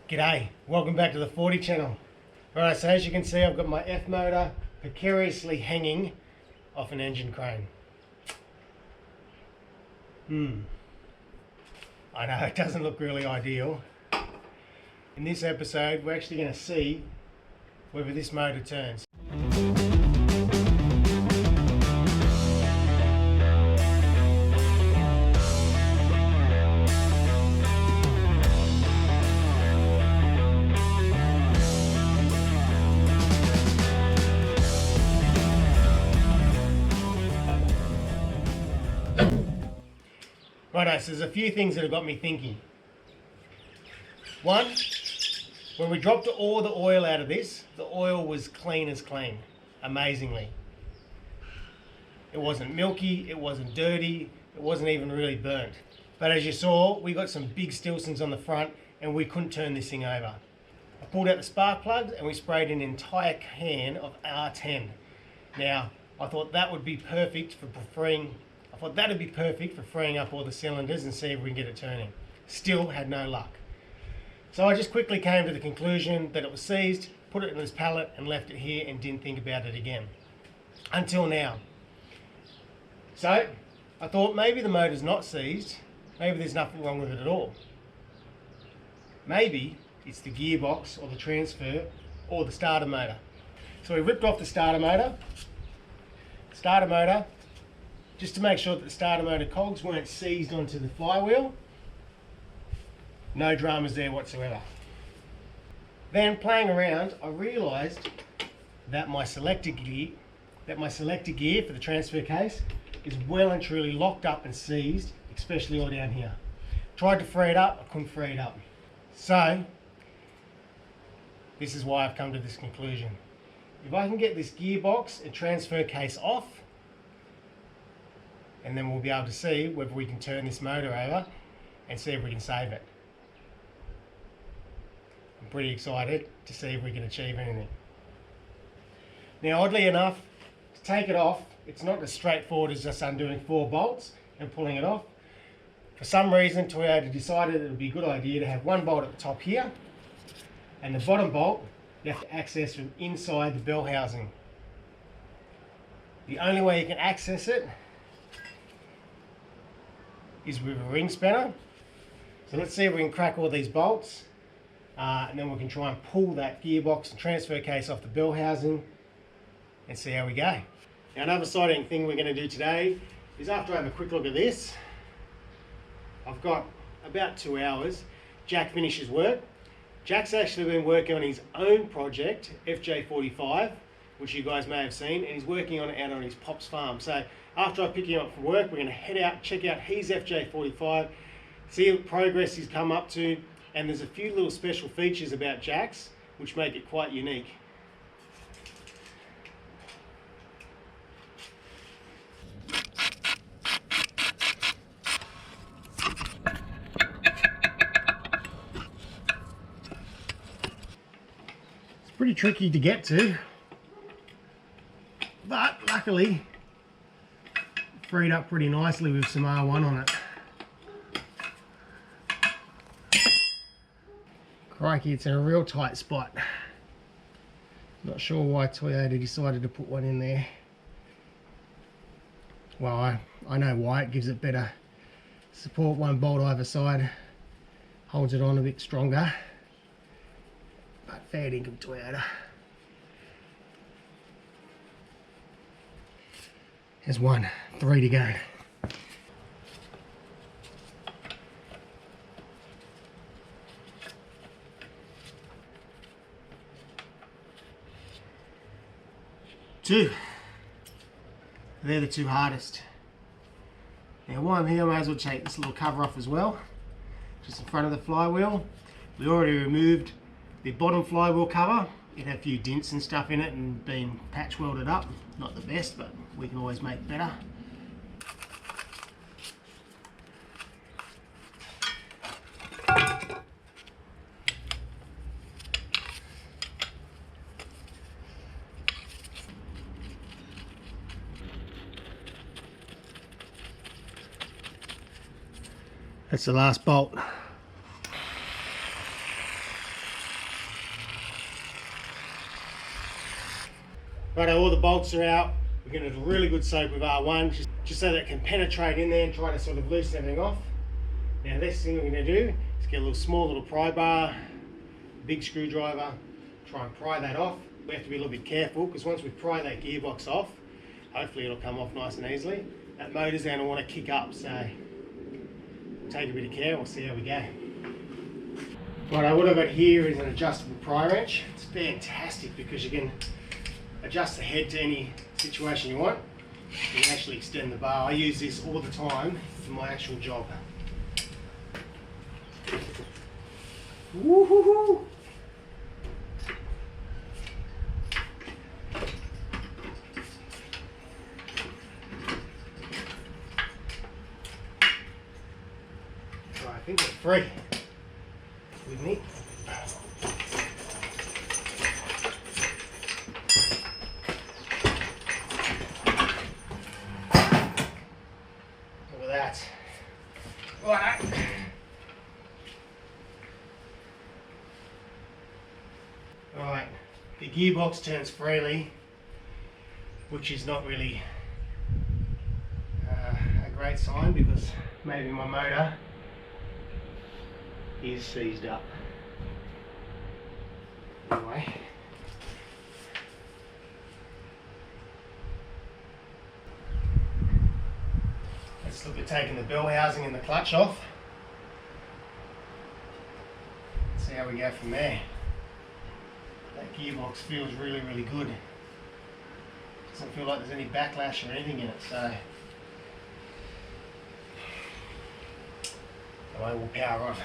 G'day, welcome back to the 40 channel. Alright, so as you can see, I've got my F motor precariously hanging off an engine crane. I know it doesn't look really ideal. In this episode, we're actually going to see whether this motor turns. Righto, so there's a few things that have got me thinking. One, when we dropped all the oil out of this, the oil was clean as clean, amazingly. It wasn't milky, it wasn't dirty, it wasn't even really burnt. But as you saw, we got some big Stilsons on the front and we couldn't turn this thing over. I pulled out the spark plugs and we sprayed an entire can of R10. Now, I thought that would be perfect for freeing up all the cylinders and see if we can get it turning. Still had no luck. So I just quickly came to the conclusion that it was seized, put it in this pallet and left it here and didn't think about it again. Until now. So I thought maybe the motor's not seized, maybe there's nothing wrong with it at all. Maybe it's the gearbox or the transfer or the starter motor. So we ripped off the starter motor. Just to make sure that the starter motor cogs weren't seized onto the flywheel. No dramas there whatsoever. Then playing around, I realised that my selector gear for the transfer case is well and truly locked up and seized, especially all down here. Tried to free it up, I couldn't free it up. So this is why I've come to this conclusion. If I can get this gearbox and transfer case off, and then we'll be able to see whether we can turn this motor over and see if we can save it. I'm pretty excited to see if we can achieve anything. Now, oddly enough, to take it off, it's not as straightforward as just undoing 4 bolts and pulling it off. For some reason, Toyota decided it would be a good idea to have one bolt at the top here, and the bottom bolt you have to access from inside the bell housing. The only way you can access it is with a ring spanner. So let's see if we can crack all these bolts and then we can try and pull that gearbox and transfer case off the bell housing and see how we go. Now, another exciting thing we're going to do today is, after I have a quick look at this, I've got about 2 hours. Jack finishes work. Jack's actually been working on his own project, FJ45, which you guys may have seen, and he's working on it out on his pop's farm. So after I pick him up from work, we're going to head out, check out his FJ45, see what progress he's come up to, and there's a few little special features about Jack's which make it quite unique. It's pretty tricky to get to, but luckily freed up pretty nicely with some R1 on it. Crikey, it's in a real tight spot. Not sure why Toyota decided to put one in there. Well, I know why. It gives it better support, one bolt either side, holds it on a bit stronger. But fair dinkum, Toyota. There's 1, 3 to go. Two. They're the 2 hardest. Now while I'm here, I may as well take this little cover off as well, just in front of the flywheel. We already removed the bottom flywheel cover. It had a few dents and stuff in it and been patch welded up. Not the best, but we can always make better. That's the last bolt. Right, all the bolts are out. We're going to do a really good soak with R1 just so that it can penetrate in there and try to sort of loosen everything off. Now this thing we're going to do is get a little small little pry bar, big screwdriver, try and pry that off. We have to be a little bit careful because once we pry that gearbox off, hopefully it'll come off nice and easily. That motor's going to want to kick up, so take a bit of care and we'll see how we go. Right, what I've got here is an adjustable pry wrench. It's fantastic because you can adjust the head to any situation you want. You can actually extend the bar. I use this all the time for my actual job. Woohoo! Right, I think we're free. With me. Look at that. Right. Right. The gearbox turns freely, which is not really a great sign because maybe my motor is seized up. Anyway, let's look at taking the bell housing and the clutch off. See how we go from there. That gearbox feels really, really good. Doesn't feel like there's any backlash or anything in it, so I will power on.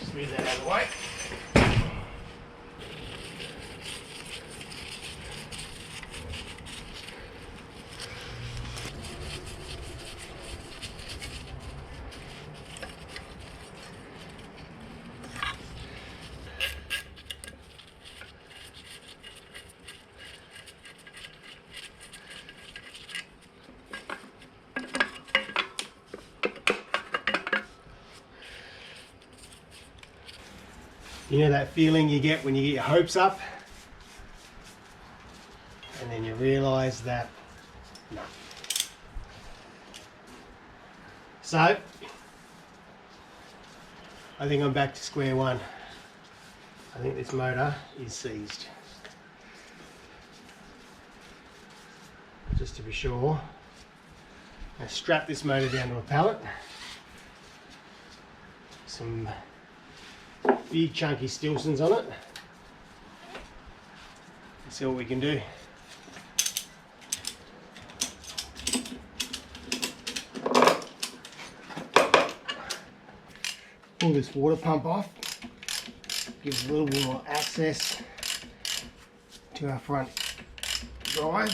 Just move that out of the way. You know that feeling you get when you get your hopes up and then you realise that no. So I think I'm back to square one. I think this motor is seized. Just to be sure, I strap this motor down to a pallet. Some big chunky Stilsons on it. Let's see what we can do. Pull this water pump off. Gives a little bit more access to our front drive.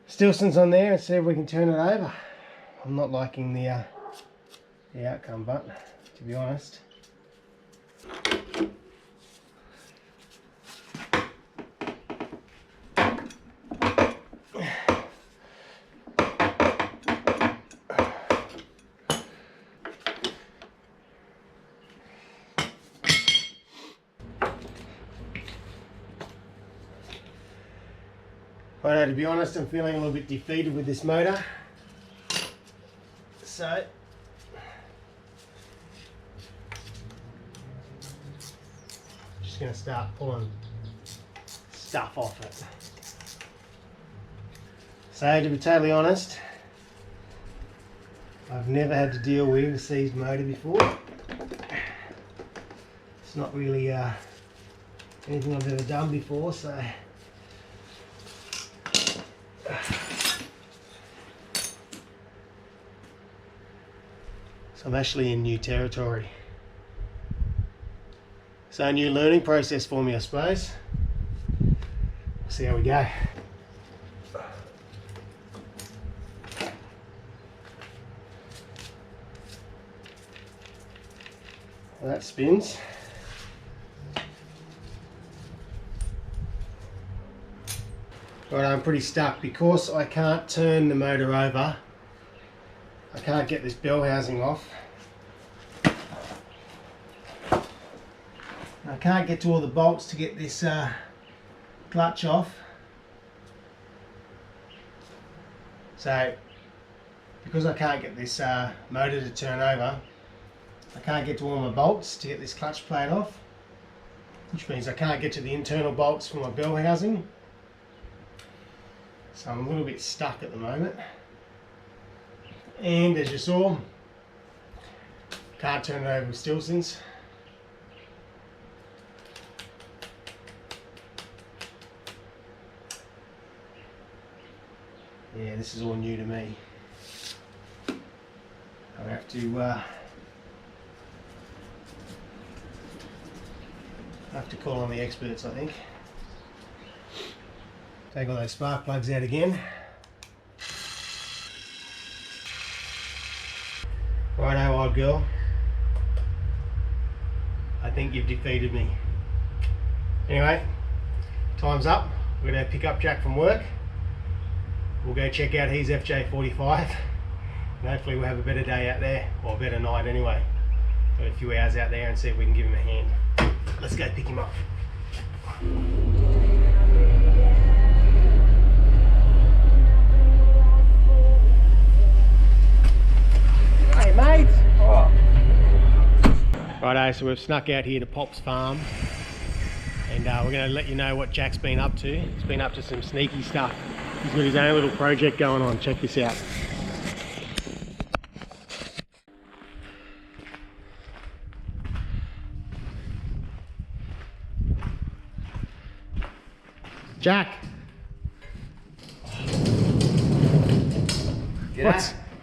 Stilson's on there and see if we can turn it over. I'm not liking the outcome, but to be honest. Well, to be honest, I'm feeling a little bit defeated with this motor. So, just going to start pulling stuff off it. So, to be totally honest, I've never had to deal with a seized motor before. It's not really anything I've ever done before, so I'm actually in new territory. So a new learning process for me, I suppose. We'll see how we go. Well, that spins. Right, I'm pretty stuck because I can't turn the motor over I can't get this bell housing off. I can't get to all the bolts to get this clutch off. So, because I can't get this motor to turn over, I can't get to all my bolts to get this clutch plate off, which means I can't get to the internal bolts for my bell housing. So I'm a little bit stuck at the moment. And as you saw, can't turn it over with Stilsons. Yeah, this is all new to me. I'll have to call on the experts, I think. Take all those spark plugs out again. Righto, old girl. I think you've defeated me. Anyway, time's up. We're going to pick up Jack from work. We'll go check out his FJ45. And hopefully we'll have a better day out there, or a better night anyway. Got a few hours out there and see if we can give him a hand. Let's go pick him up. Hey mate! Oh. Righto, so we've snuck out here to Pop's farm. And we're going to let you know what Jack's been up to. He's been up to some sneaky stuff. He's got his own little project going on. Check this out. Jack!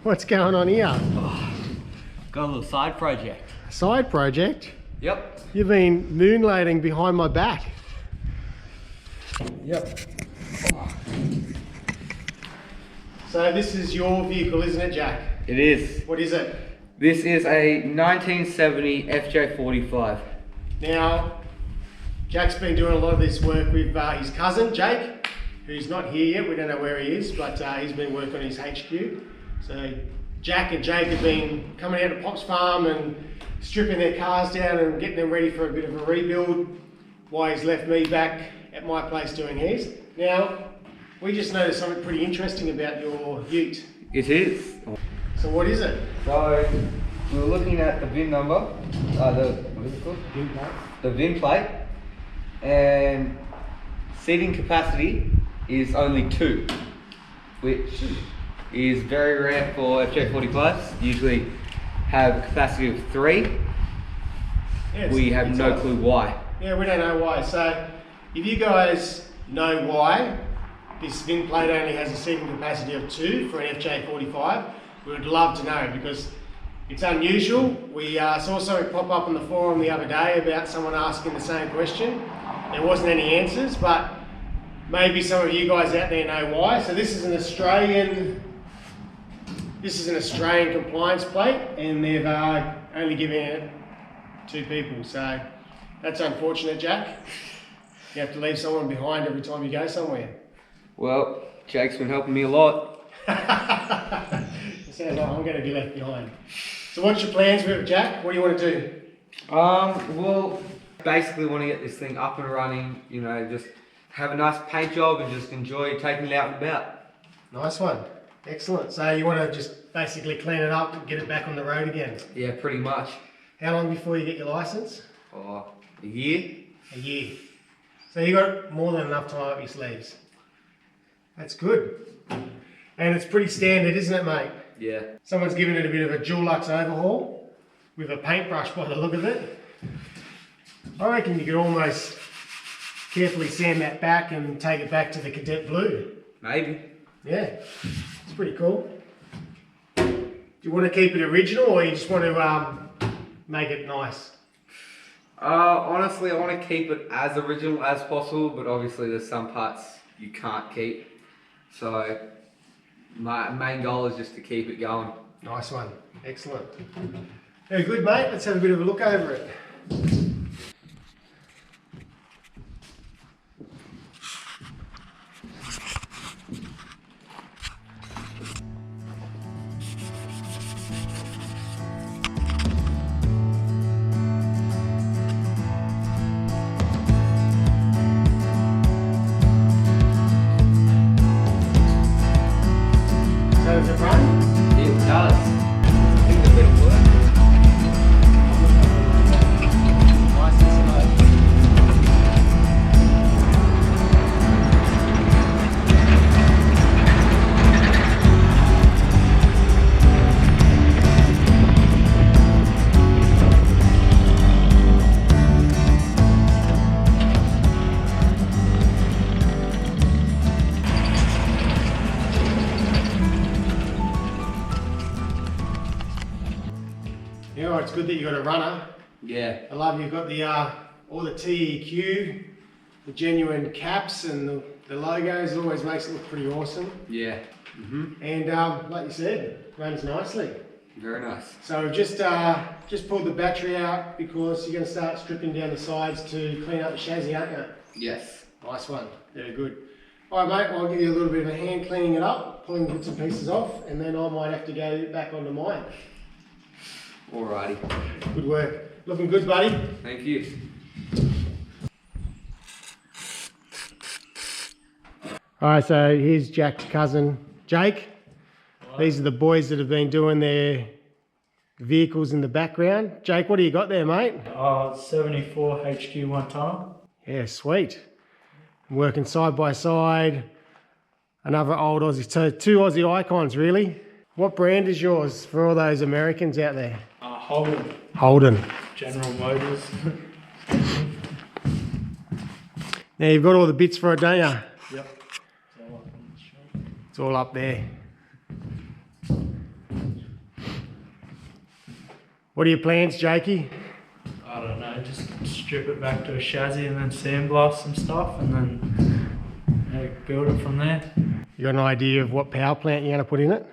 What's going on here? Oh, got a little side project. A side project? Yep. You've been moonlighting behind my back. Yep. So this is your vehicle, isn't it, Jack? It is. What is it? This is a 1970 FJ45. Now, Jack's been doing a lot of this work with his cousin, Jake, who's not here yet. We don't know where he is, but he's been working on his HQ. So Jack and Jake have been coming out to Pop's farm and stripping their cars down and getting them ready for a bit of a rebuild, while he's left me back at my place doing his. Now, we just noticed something pretty interesting about your ute. It is. So what is it? So we were looking at the VIN number, what is it called? VIN plate. The VIN plate, and seating capacity is only 2, which is very rare for FJ45s. Usually have a capacity of 3. Yeah, we have no clue why. Yeah, we don't know why. So if you guys know why this VIN plate only has a seating capacity of 2 for an FJ45, we would love to know, because it's unusual. We saw something pop up on the forum the other day about someone asking the same question. There wasn't any answers, but maybe some of you guys out there know why. So this is an Australian compliance plate, and they've only given it 2 people. So that's unfortunate, Jack. You have to leave someone behind every time you go somewhere. Well, Jake's been helping me a lot. It sounds like I'm going to be left behind. So what's your plans with it, Jack? What do you want to do? Well, basically want to get this thing up and running, you know, just have a nice paint job and just enjoy taking it out and about. Nice one. Excellent. So you want to just basically clean it up and get it back on the road again? Yeah, pretty much. How long before you get your license? Oh, a year. A year. So you got more than enough time up your sleeves. That's good. And it's pretty standard, isn't it, mate? Yeah. Someone's given it a bit of a Gearbox overhaul with a paintbrush by the look of it. I reckon you could almost carefully sand that back and take it back to the cadet blue. Maybe. Yeah, it's pretty cool. Do you want to keep it original, or you just want to make it nice? Honestly, I want to keep it as original as possible, but obviously there's some parts you can't keep. So my main goal is just to keep it going. Nice one. Excellent. Very good, mate. Let's have a bit of a look over it. does it run? It does. I think the bit of work. Nice and slow. Yeah, well, it's good that you got a runner. Yeah. I love you've got the all the TEQ, the genuine caps and the logos. It always makes it look pretty awesome. Yeah. And like you said, runs nicely. Very nice. So we've just pulled the battery out because you're going to start stripping down the sides to clean up the chassis, aren't you? Yes. Nice one. Very good. All right, mate. Well, I'll give you a little bit of a hand cleaning it up, pulling bits and pieces off, and then I might have to go back onto mine. Alrighty. Good work. Looking good, buddy. Thank you. All right, so here's Jack's cousin, Jake. These are the boys that have been doing their vehicles in the background. Jake, what do you got there, mate? 74 HQ 1 tonne. Yeah, sweet. Working side by side. Another old Aussie, so 2 Aussie icons, really. What brand is yours for all those Americans out there? Holden. Holden. General Motors. Now you've got all the bits for it, don't you? Yep. It's all up there. What are your plans, Jakey? I don't know, just strip it back to a chassis and then sandblast some stuff and then build it from there. You got an idea of what power plant you're going to put in it?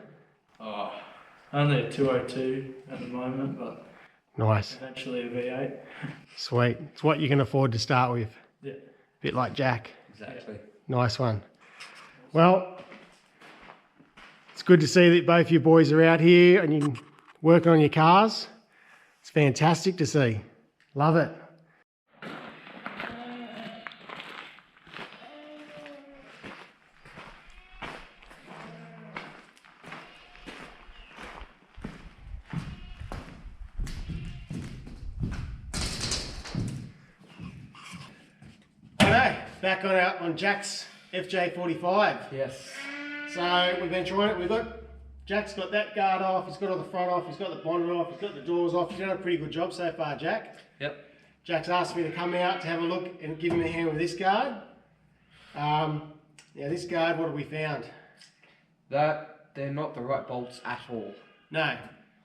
Only a 202 at the moment, but Nice. eventually a V8. Sweet. It's what you can afford to start with. Yeah. Bit like Jack. Exactly. Nice one. Well, it's good to see that both you boys are out here and you're working on your cars. It's fantastic to see. Love it. Back on Jack's FJ45. Yes. So we've been trying it. Jack's got that guard off, he's got all the front off, he's got the bonnet off, he's got the doors off. He's done a pretty good job so far, Jack. Yep. Jack's asked me to come out to have a look and give him a hand with this guard. Now this guard, what have we found? That they're not the right bolts at all. No.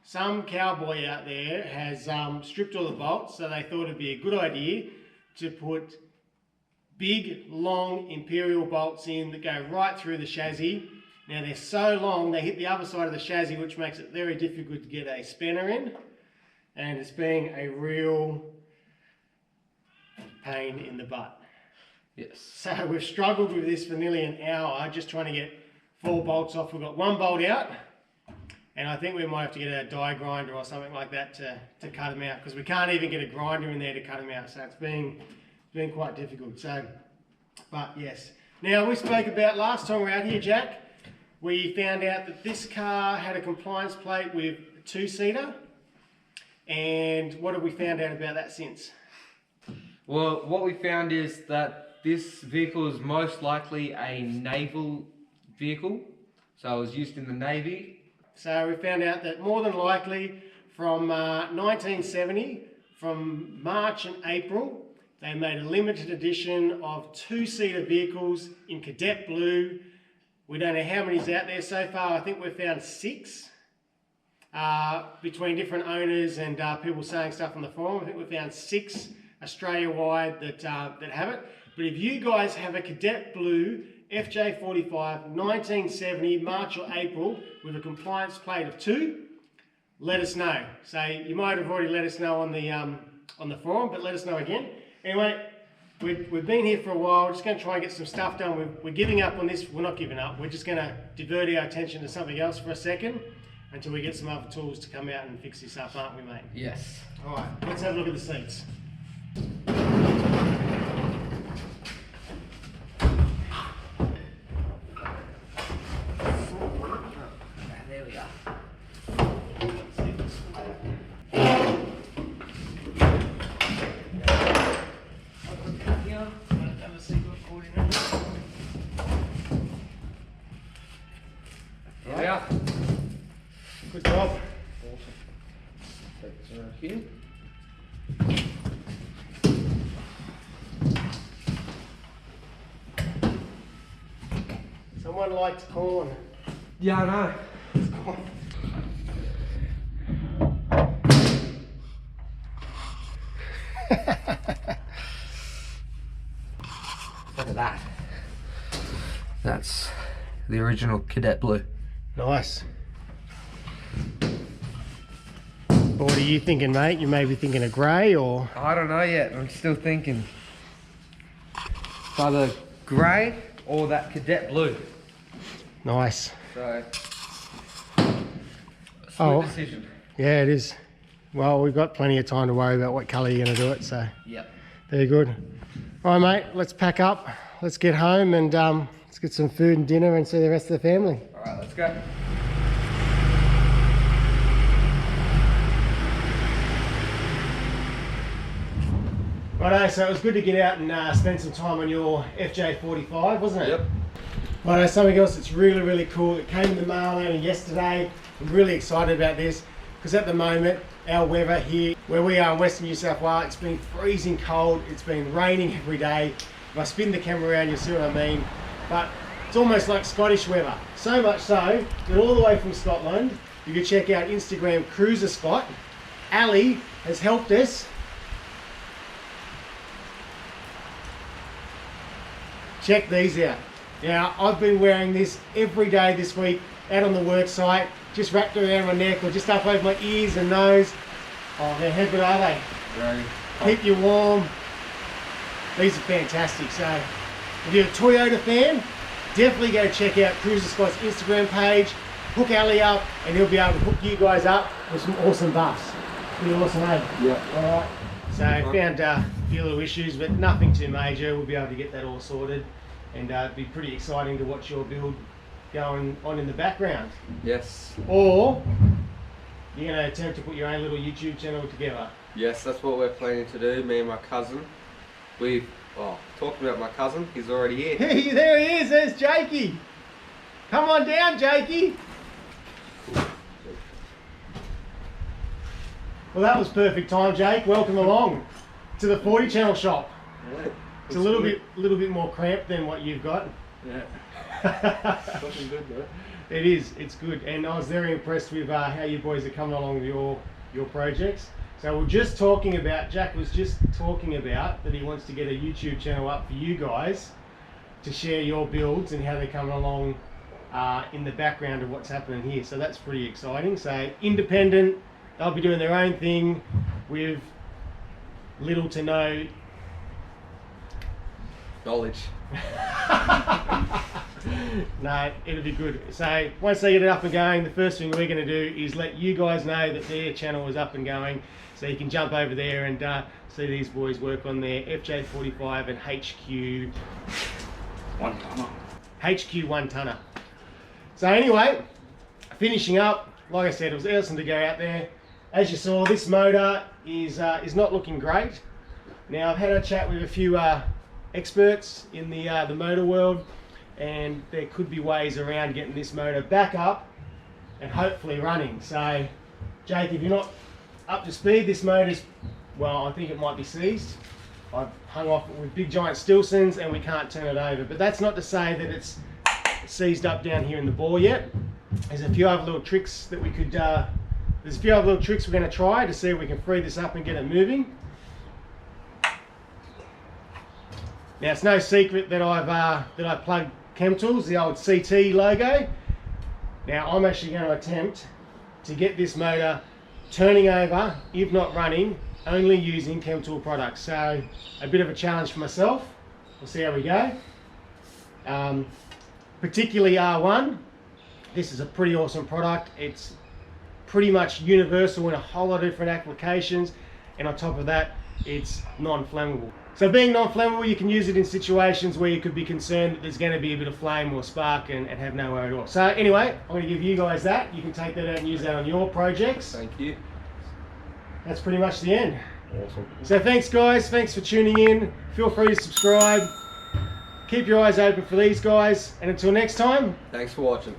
Some cowboy out there has stripped all the bolts, so they thought it'd be a good idea to put big, long Imperial bolts in that go right through the chassis. Now they're so long, they hit the other side of the chassis, which makes it very difficult to get a spanner in. And it's being a real pain in the butt. Yes. So we've struggled with this for nearly an hour, just trying to get 4 bolts off. We've got 1 bolt out, and I think we might have to get a die grinder or something like that to cut them out, because we can't even get a grinder in there to cut them out. So it's been quite difficult. So, but yes. Now we spoke about last time we were out here, Jack, we found out that this car had a compliance plate with a 2-seater. And what have we found out about that since? Well, what we found is that this vehicle is most likely a naval vehicle. So it was used in the Navy. So we found out that more than likely from 1970, from March and April, they made a limited edition of 2-seater vehicles in cadet blue. We don't know how many's out there so far. I think we've found 6 between different owners and people saying stuff on the forum. I think we've found 6 Australia-wide that have it. But if you guys have a cadet blue FJ45 1970 March or April with a compliance plate of 2, let us know. So you might have already let us know on the forum, but let us know again. Anyway, we've been here for a while. We're just going to try and get some stuff done. We're giving up on this. We're not giving up. We're just going to divert our attention to something else for a second until we get some other tools to come out and fix this up, aren't we, mate? Yes. All right, let's have a look at the seats. out. Good job. Awesome. Take this around here. Someone likes corn. Yeah, I know. It's corn. Look at that. That's the original Cadet Blue. Nice. What are you thinking, mate? You may be thinking of grey or... I don't know yet. I'm still thinking. It's either grey or that Cadet Blue. Nice. So, Oh. decision. Yeah, it is. Well, we've got plenty of time to worry about what colour you're going to do it, so Yep. very good. All right, mate, let's pack up. Let's get home and let's get some food and dinner and see the rest of the family. All right, let's go. Righto, so it was good to get out and spend some time on your FJ45, wasn't it? Yep. Righto, something else that's really, really cool. It came in the mail only yesterday. I'm really excited about this because at the moment, our weather here, where we are in Western New South Wales, it's been freezing cold. It's been raining every day. If I spin the camera around, you'll see what I mean. But it's almost like Scottish weather. So much so that all the way from Scotland, you can check out Instagram Cruiser Spot. Ali has helped us. Check these out. Now, I've been wearing this every day this week out on the work site, just wrapped around my neck or just up over my ears and nose. Oh man, how good are they? Very. Keep you warm. These are fantastic. So, if you're a Toyota fan, definitely go check out Cruiser Spot's Instagram page. Hook Ali up and he'll be able to hook you guys up with some awesome buffs. Pretty awesome, eh? Yep. Alright. So found a few little issues, but nothing too major. We'll be able to get that all sorted, and it'd be pretty exciting to watch your build going on in the background. Yes. Or you're going to attempt to put your own little YouTube channel together. Yes, that's what we're planning to do. Me and my cousin. We've talking about my cousin. He's already here. Hey, there he is. There's Jakey. Come on down, Jakey. Well, that was perfect time, Jake. Welcome along to the 40 channel shop. Yeah, It's a little bit more cramped than what you've got. yeah. Looking good though. It is. It's good, and I was very impressed with how you boys are coming along with your projects. So we're just talking about. Jack was just talking about that he wants to get a YouTube channel up for you guys to share your builds and how they're coming along in the background of what's happening here. So that's pretty exciting. So independent. They'll be doing their own thing with little to no Knowledge. No, it'll be good. So once they get it up and going, the first thing we're going to do is let you guys know that their channel is up and going, so you can jump over there and see these boys work on their FJ45 and HQ 1 tonner. So anyway, finishing up, like I said, it was awesome to go out there. As you saw, this motor is not looking great. Now I've had a chat with a few experts in the motor world, and there could be ways around getting this motor back up and hopefully running. So Jake, if you're not up to speed, this motor's, well, I think it might be seized. I've hung off it with big giant Stilsons and we can't turn it over, but that's not to say that it's seized up down here in the bore yet. There's a few other little tricks that we could there's a few other little tricks we're going to try to see if we can free this up and get it moving. Now it's no secret that I've plugged Chem Tools, the old CT logo. Now I'm actually going to attempt to get this motor turning over, if not running, only using Chem Tool products. So a bit of a challenge for myself. We'll see how we go. Particularly R1. This is a pretty awesome product. It's pretty much universal in a whole lot of different applications, and on top of that, it's non-flammable. So being non-flammable, you can use it in situations where you could be concerned that there's going to be a bit of flame or spark and have nowhere at all. So anyway, I'm going to give you guys that. You can take that out and use that on your projects. Thank you. That's pretty much the end. Awesome. So thanks guys, thanks for tuning in. Feel free to subscribe. Keep your eyes open for these guys, and until next time, Thanks for watching.